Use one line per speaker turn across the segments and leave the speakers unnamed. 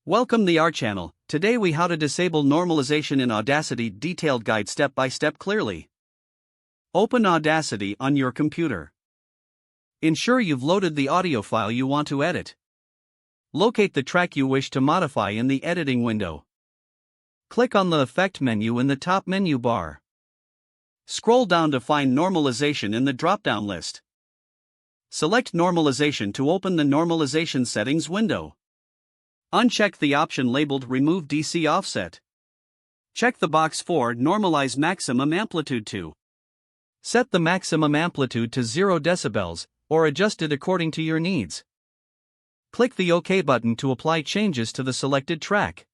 Welcome to our channel. Today we how to disable normalization in Audacity, detailed guide step by step clearly. Open Audacity on your computer. Ensure you've loaded the audio file you want to edit. Locate the track you wish to modify in the editing window. Click on the Effect menu in the top menu bar. Scroll down to find Normalization in the drop-down list. Select Normalization to open the Normalization settings window. Uncheck the option labeled Remove DC Offset. Check the box for Normalize Maximum Amplitude to. Set the maximum amplitude to 0 decibels, or adjust it according to your needs. Click the OK button to apply changes to the selected track.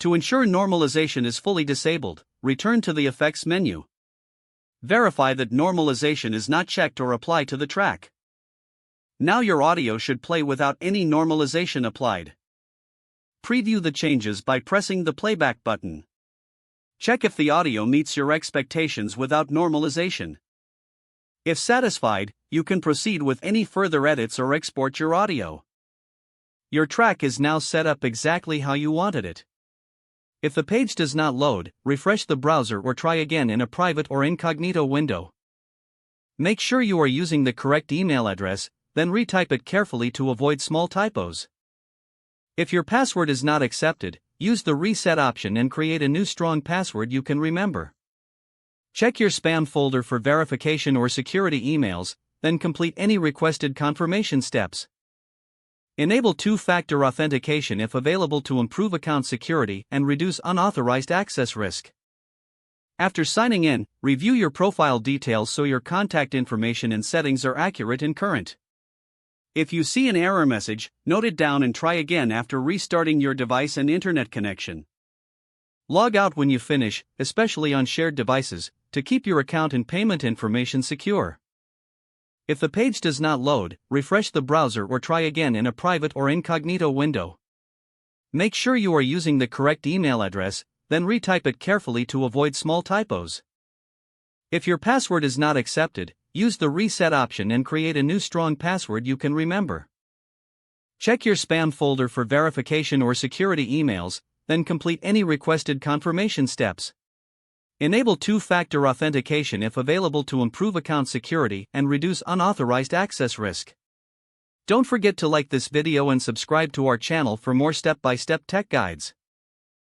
To ensure normalization is fully disabled, return to the Effects menu. Verify that normalization is not checked or applied to the track. Now your audio should play without any normalization applied. Preview the changes by pressing the playback button. Check if the audio meets your expectations without normalization. If satisfied, you can proceed with any further edits or export your audio. Your track is now set up exactly how you wanted it. If the page does not load, refresh the browser or try again in a private or incognito window. Make sure you are using the correct email address, then retype it carefully to avoid small typos. If your password is not accepted, use the reset option and create a new strong password you can remember. Check your spam folder for verification or security emails, then complete any requested confirmation steps. Enable two-factor authentication if available to improve account security and reduce unauthorized access risk. After signing in, review your profile details so your contact information and settings are accurate and current. If you see an error message, note it down and try again after restarting your device and internet connection. Log out when you finish, especially on shared devices, to keep your account and payment information secure. If the page does not load, refresh the browser or try again in a private or incognito window. Make sure you are using the correct email address, then retype it carefully to avoid small typos. If your password is not accepted, use the reset option and create a new strong password you can remember. Check your spam folder for verification or security emails, then complete any requested confirmation steps. Enable two-factor authentication if available to improve account security and reduce unauthorized access risk. Don't forget to like this video and subscribe to our channel for more step-by-step tech guides.